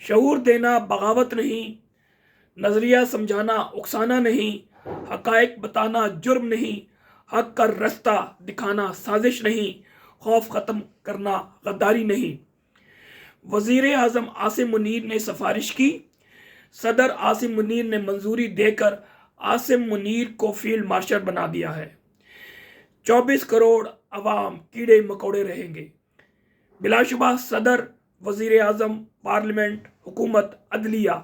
शऊर देना बगावत नहीं, नजरिया समझाना उकसाना नहीं, हकायक बताना जुर्म नहीं, हक का रास्ता दिखाना साजिश नहीं, खौफ ख़त्म करना गद्दारी नहीं। वजीर आजम आसिम मुनीर ने सिफारिश की। सदर आसिम मुनीर ने मंजूरी देकर आसिम मुनीर को फील्ड मार्शल बना दिया है। 24 करोड़ अवाम कीड़े मकोड़े रहेंगे। बिलाशुबा सदर, वजीर आजम, पार्लियामेंट, हुकूमत, अदलिया,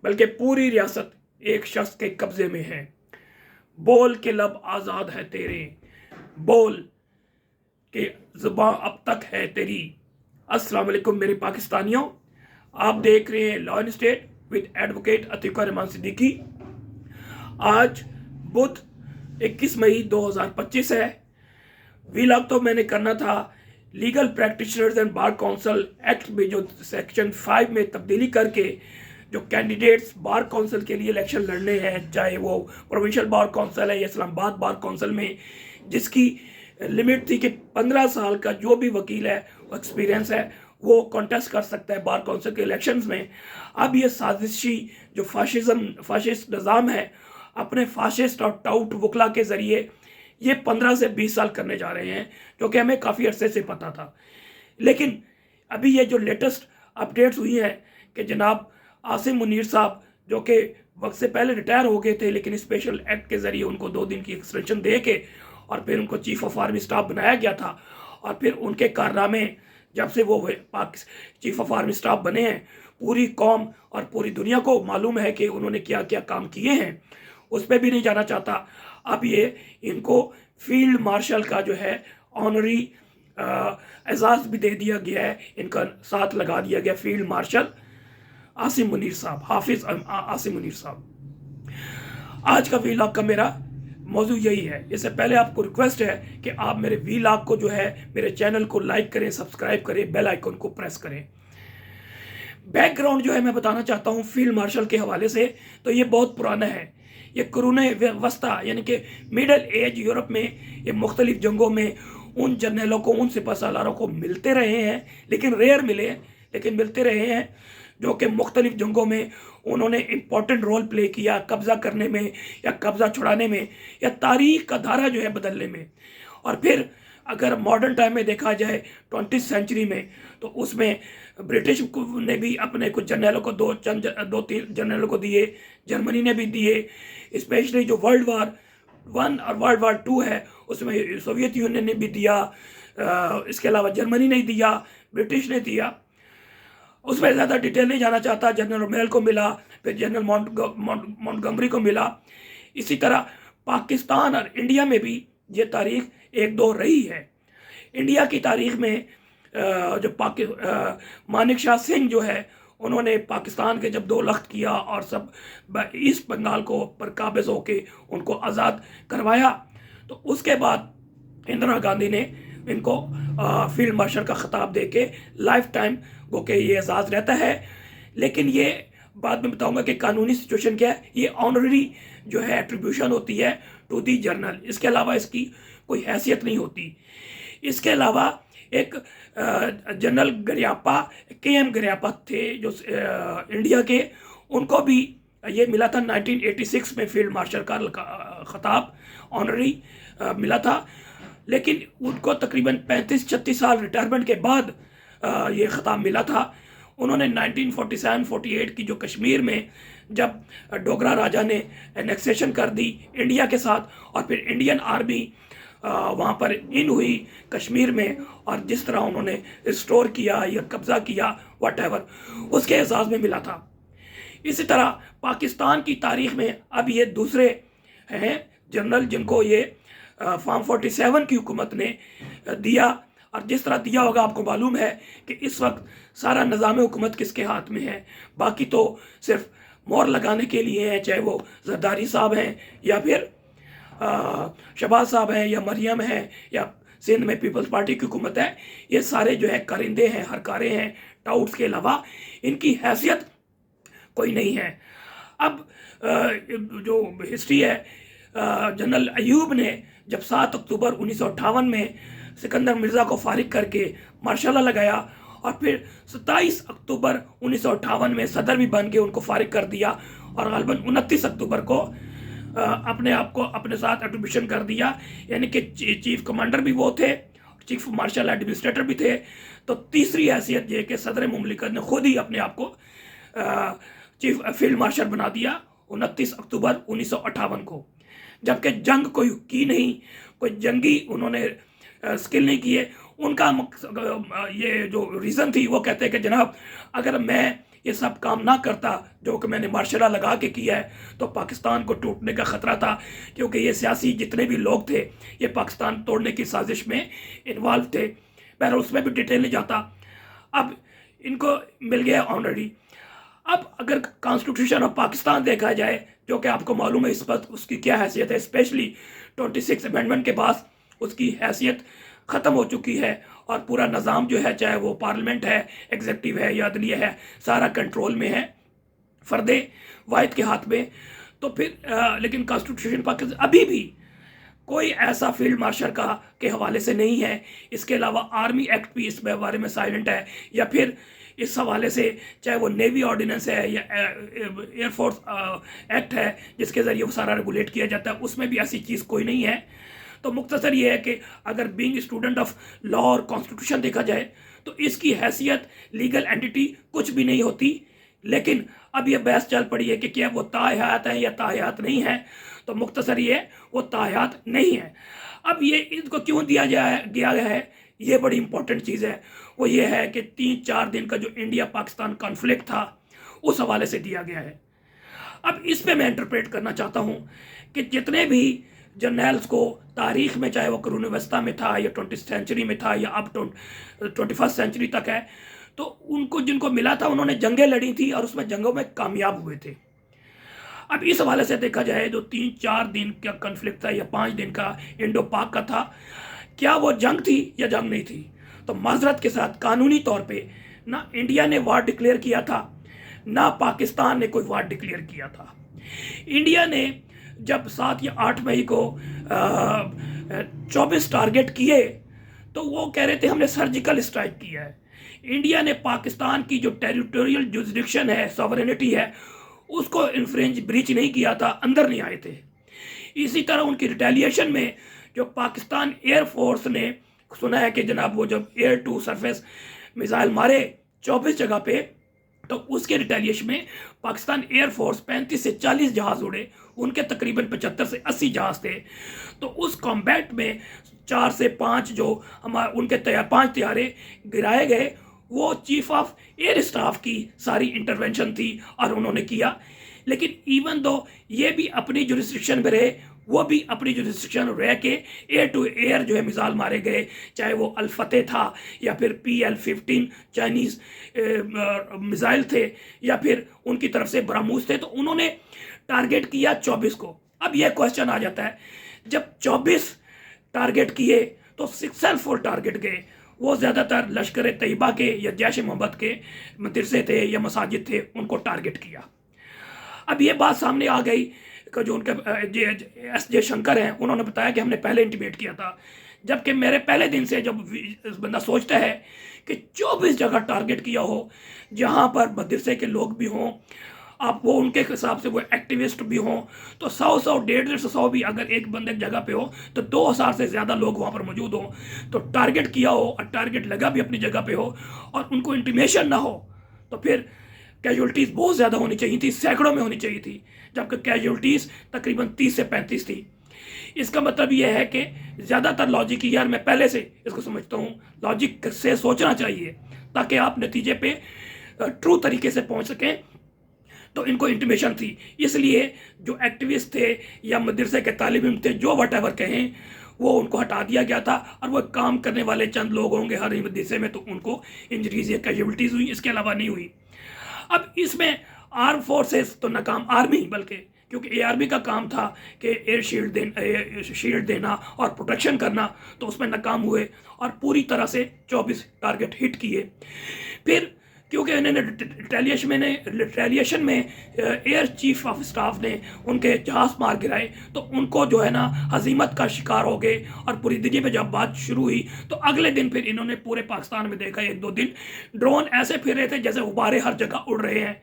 बल्कि पूरी रियासत एक शख्स के कब्जे में है। बोल के लब आज़ाद है तेरे, बोल के ज़ुबान अब तक है तेरी। अस्सलाम वालेकुम मेरे पाकिस्तानियों, आप देख रहे हैं law and state with advocate Atika Rahman Siddiqui. आज बुध 21 मई 2025 है। वीलॉग तो मैंने करना था legal practitioners and bar council act में जो सेक्शन 5 में तब्दीली करके जो कैंडिडेट्स बार काउंसिल के लिए इलेक्शन लड़ने हैं, चाहे वो प्रोविंशियल बार काउंसिल है या इस्लामाबाद बार काउंसिल में, जिसकी लिमिट थी कि 15 साल का जो भी वकील है वो एक्सपीरियंस है वो कॉन्टेस्ट कर सकता है बार काउंसिल के इलेक्शंस में। अब ये साजिशी जो फाशिस्ट निज़ाम है अपने फाशिस्ट और टाउट वकला के ज़रिए ये 15 से 20 साल करने जा रहे हैं, जो कि हमें काफ़ी अरसे से पता था। लेकिन अभी ये जो लेटेस्ट अपडेट्स हुई हैं कि जनाब आसिम मुनीर साहब, जो कि वक्त से पहले रिटायर हो गए थे, लेकिन स्पेशल एक्ट के ज़रिए उनको 2 दिन की एक्सटेंशन दे के और फिर उनको चीफ ऑफ आर्मी स्टाफ बनाया गया था, और फिर उनके कारनामे जब से वो चीफ ऑफ आर्मी स्टाफ बने हैं, पूरी कौम और पूरी दुनिया को मालूम है कि उन्होंने क्या क्या काम किए हैं। उस पर भी नहीं जाना चाहता। अब ये इनको फील्ड मार्शल का जो है ऑनरी एजाज़ भी दे दिया गया है, इनका साथ लगा दिया गया फील्ड मार्शल आसिम मुनीर साहब, हाफिज आसिम मुनीर साहब। आज का वीलॉग का मेरा मौजू यही है। इससे पहले आपको रिक्वेस्ट है कि आप मेरे वीलॉग को जो है मेरे चैनल को लाइक करें, सब्सक्राइब करें, बेल आइकन को प्रेस करें। बैकग्राउंड जो है मैं बताना चाहता हूँ फील्ड मार्शल के हवाले से, तो ये बहुत पुराना है। ये कुरून वस्ता यानी कि मिडल एज यूरोप में ये मुख्तलिफ जंगों में उन जर्नलों को, उन सिपह सालारों को मिलते रहे हैं, लेकिन रेयर मिले, लेकिन मिलते रहे हैं, जो कि मुख्तलिफ जंगों में उन्होंने इम्पोर्टेंट रोल प्ले किया कब्ज़ा करने में या कब्ज़ा छुड़ाने में या तारीख का धारा जो है बदलने में। और फिर अगर मॉडर्न टाइम में देखा जाए 20th सेंचुरी में, तो उसमें ब्रिटिश ने भी अपने कुछ जर्नलों को 2-3 जर्नलों को दिए, जर्मनी ने भी दिए। स्पेशली जो वर्ल्ड वार 1 और वर्ल्ड वार 2 है उसमें सोवियत यूनियन ने भी दिया, इसके अलावा जर्मनी ने दिया, ब्रिटिश ने दिया। उसमें ज़्यादा डिटेल नहीं जाना चाहता। जनरल रोमेल को मिला, फिर जनरल मॉन्टगोमरी को मिला। इसी तरह पाकिस्तान और इंडिया में भी ये तारीख 1-2 रही है। इंडिया की तारीख में जो मानिक शाह सिंह जो है, उन्होंने पाकिस्तान के जब 2 लख्त किया और सब ईस्ट बंगाल को पर काबिज होके उनको आज़ाद करवाया, तो उसके बाद इंदिरा गांधी ने इनको फील्ड मार्शल का खिताब दे के लाइफ टाइम को के ये एजाज़ रहता है। लेकिन ये बाद में बताऊंगा कि कानूनी सिचुएशन क्या है। ये ऑनररी जो है एट्रीब्यूशन होती है टू दी जर्नल, इसके अलावा इसकी कोई हैसियत नहीं होती। इसके अलावा एक जनरल गरियाप्पा, KM गरियाप्पा थे जो इंडिया के, उनको भी ये मिला था 1986 में फील्ड मार्शल का खिताब ऑनररी मिला था। लेकिन उनको तकरीबन 35-36 साल रिटायरमेंट के बाद ये खिताब मिला था। उन्होंने 1947-48 की जो कश्मीर में जब डोगरा राजा ने एनेक्सेशन कर दी इंडिया के साथ, और फिर इंडियन आर्मी वहाँ पर इन हुई कश्मीर में, और जिस तरह उन्होंने रिस्टोर किया या कब्ज़ा किया व्हाटएवर, उसके एजाज़ में मिला था। इसी तरह पाकिस्तान की तारीख में अब ये दूसरे हैं जनरल जिनको ये फॉर्म 47 की हुकूमत ने दिया। और जिस तरह दिया होगा आपको मालूम है कि इस वक्त सारा निज़ाम हुकूमत किसके हाथ में है। बाकी तो सिर्फ मोहर लगाने के लिए हैं, चाहे वो जरदारी साहब हैं या फिर शहबाज साहब हैं या मरियम हैं या सिंध में पीपल्स पार्टी की हुकूमत है। ये सारे जो है कारिंदे हैं, हरकारे हैं, टाउट्स के अलावा इनकी हैसियत कोई नहीं है। अब जो हिस्ट्री है, जनरल अयूब ने जब 7 अक्टूबर 1958 में सिकंदर मिर्ज़ा को फारिग करके मार्शल लॉ लगाया और फिर 27 अक्टूबर 1958 में सदर भी बन के उनको फारिग कर दिया और गालबन 29 अक्टूबर को अपने आप को अपने साथ एट्रीब्यूशन कर दिया, यानी कि चीफ कमांडर भी वो थे, चीफ मार्शल एडमिनिस्ट्रेटर भी थे। तो तीसरी हैसियत ये कि सदर मुमलिकत ने खुद ही अपने आप को चीफ फील्ड मार्शल बना दिया 29 अक्टूबर 1958 को। जबकि जंग कोई की नहीं, कोई जंगी उन्होंने स्किल नहीं किए। उनका ये जो रीज़न थी वो कहते हैं कि जनाब अगर मैं ये सब काम ना करता जो कि मैंने मार्शल लगा के किया है तो पाकिस्तान को टूटने का ख़तरा था, क्योंकि ये सियासी जितने भी लोग थे ये पाकिस्तान तोड़ने की साजिश में इन्वॉल्व थे। पर उसमें भी डिटेल नहीं जाता। अब इनको मिल गया ऑलरेडी। अब अगर कॉन्स्टिट्यूशन ऑफ पाकिस्तान देखा जाए, जो कि आपको मालूम है इस पर उसकी क्या हैसियत है, स्पेशली 26 अमेंडमेंट के बाद उसकी हैसियत ख़त्म हो चुकी है और पूरा निज़ाम जो है, चाहे वो पार्लियामेंट है, एग्जीक्यूटिव है या अदलिया है, सारा कंट्रोल में है, फ़र्दे वाहिद के हाथ में। तो फिर लेकिन कॉन्स्टिट्यूशन पाकिस्तान अभी भी कोई ऐसा फील्ड मार्शल का के हवाले से नहीं है। इसके अलावा आर्मी एक्ट भी इस बारे में साइलेंट है, या फिर इस हवाले से चाहे वो नेवी ऑर्डिनेंस है या एयरफोर्स एक्ट है जिसके ज़रिए वो सारा रेगुलेट किया जाता है, उसमें भी ऐसी चीज़ कोई नहीं है। तो मुख्तसर ये है कि अगर बीइंग स्टूडेंट ऑफ लॉ और कॉन्स्टिट्यूशन देखा जाए तो इसकी हैसियत लीगल एंटिटी कुछ भी नहीं होती। लेकिन अब ये बहस चल पड़ी है कि क्या वो ताहयात है या ताहयात नहीं है। तो मुख्तसर ये वो ताहयात नहीं है। अब ये इसको क्यों दिया गया है, ये बड़ी इंपॉर्टेंट चीज़ है। वो ये है कि 3-4 दिन का जो इंडिया पाकिस्तान कॉन्फ्लिक्ट था उस हवाले से दिया गया है। अब इस पे मैं इंटरप्रेट करना चाहता हूँ कि जितने भी जर्नल्स को तारीख में, चाहे वो कुरून वस्ता में था या 20th सेंचुरी में था या अब 21st सेंचुरी तक है, तो उनको जिनको मिला था उन्होंने जंगें लड़ी थी और उसमें जंगों में कामयाब हुए थे। अब इस हवाले से देखा जाए जो 3-4 दिन का कॉन्फ्लिक्ट था या 5 दिन का इंडो पाक का था, क्या वो जंग थी या जंग नहीं थी? तो माजरत के साथ कानूनी तौर पे ना इंडिया ने वार डिक्लेयर किया था, ना पाकिस्तान ने कोई वार डिक्लेयर किया था। इंडिया ने जब 7 या 8 मई को 24 टारगेट किए तो वो कह रहे थे हमने सर्जिकल स्ट्राइक किया है। इंडिया ने पाकिस्तान की जो टेरिटोरियल जुरिडिक्शन है, सॉवरेनिटी है, उसको इन्फ्रिंज ब्रीच नहीं किया था, अंदर नहीं आए थे। इसी तरह उनकी रिटेलिएशन में जो पाकिस्तान एयरफोर्स ने सुना है कि जनाब वो जब एयर टू सरफेस मिसाइल मारे 24 जगह पे, तो उसके रिटेलिएशन में पाकिस्तान एयरफोर्स 35 से 40 जहाज़ उड़े, उनके तकरीबन 75 से 80 जहाज़ थे। तो उस कॉम्बैट में 4 से 5 जो हमारे उनके 5 तैयारे गिराए गए, वो चीफ ऑफ एयर स्टाफ की सारी इंटरवेंशन थी और उन्होंने किया। लेकिन इवन दो ये भी अपनी जुरिस्डिक्शन में रहे, वो भी अपनी जुरिस्डिक्शन रह के एयर टू एयर जो है मिसाइल मारे गए, चाहे वो अल-फतेह था या फिर PL-15 चाइनीज़ मिसाइल थे या फिर उनकी तरफ से ब्रह्मोस थे। तो उन्होंने टारगेट किया 24 को। अब यह क्वेश्चन आ जाता है, जब 24 टारगेट किए तो सक्सेसफुल टारगेट गए, वो ज़्यादातर लश्कर तैयबा के या जैश मोहम्मद के मदरसे थे या मसाजिद थे, उनको टारगेट किया। अब ये बात सामने आ गई कि जो उनके S.J. शंकर हैं, उन्होंने बताया कि हमने पहले इंटीमेट किया था। जबकि मेरे पहले दिन से जब बंदा सोचता है कि 24 जगह टारगेट किया हो, जहाँ पर मदरसे के लोग भी हों, आप वो उनके हिसाब से वो एक्टिविस्ट भी हों, तो 100 150 भी अगर एक बंदे की जगह पे हो तो 2000 से ज़्यादा लोग वहाँ पर मौजूद हों, तो टारगेट किया हो और टारगेट लगा भी अपनी जगह पे हो और उनको इंटीमेशन ना हो, तो फिर कैजुअलिटीज़ बहुत ज़्यादा होनी चाहिए थी, सैकड़ों में होनी चाहिए थी, जबकि कैजुअलिटीज़ तकरीबन 30 से 35 थी। इसका मतलब यह है कि ज़्यादातर लॉजिक, यार मैं पहले से इसको समझता हूँ, लॉजिक से सोचना चाहिए ताकि आप नतीजे पे ट्रू तरीके से पहुँच सकें। तो इनको इंटीमेशन थी, इसलिए जो एक्टिविस्ट थे या मदरसे के तालिब इल्म थे, जो वट एवर कहें, वो उनको हटा दिया गया था और वो काम करने वाले चंद लोग होंगे हर मदरसे में, तो उनको इंजरीज या कैजुअलिटीज़ हुई, इसके अलावा नहीं हुई। अब इसमें आर्म फोर्सेस तो नाकाम, आर्मी बल्कि, क्योंकि ARMY का काम था कि एयर शील्ड देना और प्रोटेक्शन करना, तो उसमें नाकाम हुए और पूरी तरह से 24 टारगेट हिट किए। फिर क्योंकि इन्होंने रिटेलिएशन में एयर चीफ ऑफ स्टाफ ने उनके जहाज मार गिराए, तो उनको जो है ना हजीमत का शिकार हो गए। और पूरी दुनिया में जब बात शुरू हुई तो अगले दिन फिर इन्होंने पूरे पाकिस्तान में देखा, 1-2 दिन ड्रोन ऐसे फिर रहे थे जैसे गुब्बारे हर जगह उड़ रहे हैं।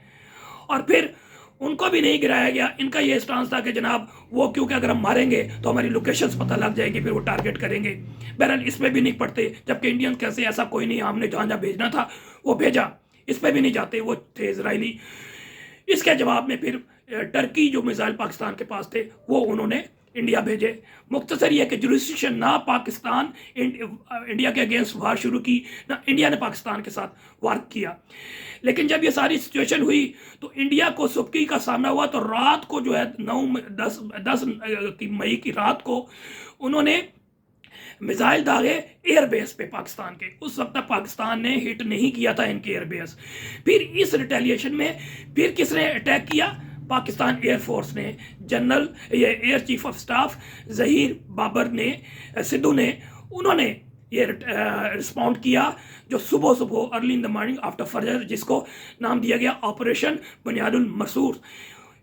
और फिर उनको भी नहीं गिराया गया। इनका ये स्टांस था कि जनाब वो क्योंकि अगर हम मारेंगे तो हमारी लोकेशंस पता लग जाएगी, फिर वो टारगेट करेंगे। बहरहाल इसमें भी नहीं पड़ते, जबकि इंडियन कैसे ऐसा कोई नहीं, हमने जहाँ जहाँ भेजना था वो भेजा, इस पर भी नहीं जाते, वो थे इजरायली। इसके जवाब में फिर टर्की जो मिसाइल पाकिस्तान के पास थे वो उन्होंने इंडिया भेजे। मुख्तसर यह कि जुरिस्डिक्शन ना पाकिस्तान इंडिया के अगेंस्ट वार शुरू की, ना इंडिया ने पाकिस्तान के साथ वार किया। लेकिन जब ये सारी सिचुएशन हुई तो इंडिया को सुबकी का सामना हुआ। तो रात को जो है 10 मई की रात को उन्होंने मिसाइल दागे एयरबेस पे पाकिस्तान के। उस वक्त तक पाकिस्तान ने हिट नहीं किया था इनके एयरबेस। फिर इस रिटेलिएशन में फिर किसने अटैक किया? पाकिस्तान एयरफोर्स ने। जनरल ये air chief of staff Zaheer Babar ने, सिद्धू ने, उन्होंने ये रिस्पॉन्ड किया जो सुबह सुबह early in the morning after फजर, जिसको नाम दिया गया ऑपरेशन बुनियादुल मसूर।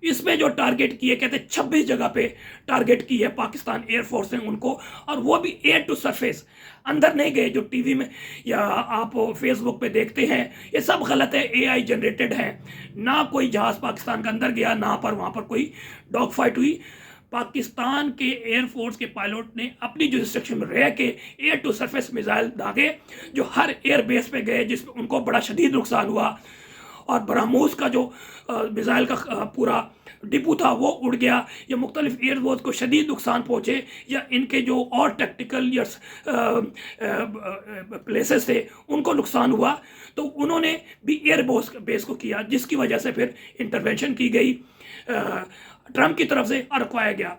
इसमें जो टारगेट किए, कहते 26 जगह पे टारगेट की है पाकिस्तान एयरफोर्स ने उनको, और वो भी एयर टू सरफेस, अंदर नहीं गए। जो टीवी में या आप फेसबुक पे देखते हैं ये सब गलत है, AI जनरेटेड है। ना कोई जहाज पाकिस्तान के अंदर गया, ना पर वहाँ पर कोई डॉग फाइट हुई। पाकिस्तान के एयरफोर्स के पायलट ने अपनी जुरिस्डिक्शन में रह के एयर टू सरफेस मिसाइल दागे जो हर एयर बेस पे गए, जिसमें उनको बड़ा शदीद नुकसान हुआ। और ब्रह्मोस का जो मिसाइल का पूरा डिपो था वो उड़ गया। या मुख्तलिफ एयरफोर्स को शदीद नुकसान पहुँचे, या इनके जो और टेक्टिकल या प्लेसेस थे उनको नुकसान हुआ। तो उन्होंने भी एयर बेस को किया, जिसकी वजह से फिर इंटरवेंशन की गई ट्रंप की तरफ से और रुकवाया गया।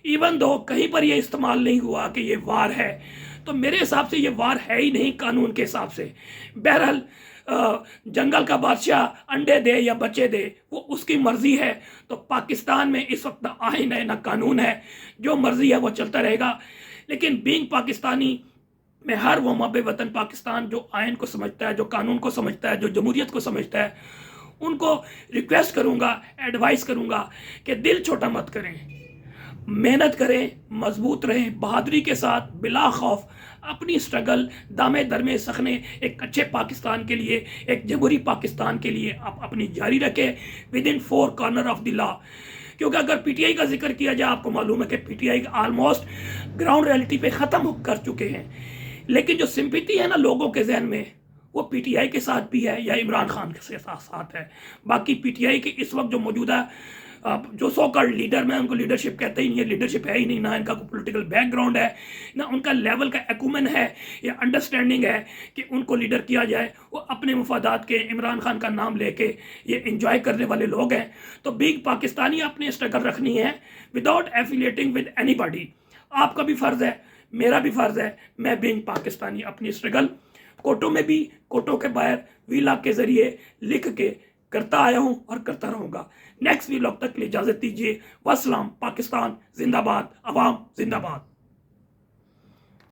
इवन दो कहीं पर यह इस्तेमाल नहीं हुआ कि ये वार है, तो मेरे हिसाब से ये वार है ही नहीं कानून के हिसाब से। बहरहाल जंगल का बादशाह अंडे दे या बच्चे दे वो उसकी मर्जी है। तो पाकिस्तान में इस वक्त ना आइन है ना कानून है, जो मर्जी है वो चलता रहेगा। लेकिन बीइंग पाकिस्तानी मैं हर वो मबे वतन पाकिस्तान जो आइन को समझता है, जो कानून को समझता है, जो जमहूरियत को समझता है, उनको रिक्वेस्ट करूँगा, एडवाइस करूँगा कि दिल छोटा मत करें, मेहनत करें, मजबूत रहें, बहादुरी के साथ बिला खौफ अपनी स्ट्रगल दामे दरमे सखने एक अच्छे पाकिस्तान के लिए, एक जमहूरी पाकिस्तान के लिए आप अपनी जारी रखें with in 4 corner of the law. क्योंकि अगर PTI का जिक्र किया जाए, आपको मालूम है कि PTI ऑलमोस्ट ग्राउंड रियलिटी पे ख़त्म कर चुके हैं। लेकिन जो सिंपैथी है ना लोगों के जहन में, वो PTI के साथ भी है या इमरान खान के साथ है। बाकी PTI के इस वक्त जो मौजूदा जो सो कॉल्ड लीडर, मैं उनको लीडरशिप कहते ही नहीं है, लीडरशिप है ही नहीं, ना इनका कोई पॉलिटिकल बैकग्राउंड है, ना उनका लेवल का एक्यूमेन है या अंडरस्टैंडिंग है कि उनको लीडर किया जाए। वो अपने मफादात के इमरान खान का नाम लेके ये इंजॉय करने वाले लोग हैं। तो बीइंग पाकिस्तानी अपनी स्ट्रगल रखनी है विदाउट एफिलिएटिंग विद एनीबॉडी। आपका भी फ़र्ज़ है, मेरा भी फ़र्ज़ है। मैं बीइंग पाकिस्तानी अपनी स्ट्रगल कोर्टों में भी, कोर्टों के बाहर वीलॉग के ज़रिए लिख के करता आया हूं और करता रहूंगा। नेक्स्ट वीलॉग तक के लिए इजाज़त दीजिए। वस्सलाम। पाकिस्तान जिंदाबाद, अवाम जिंदाबाद।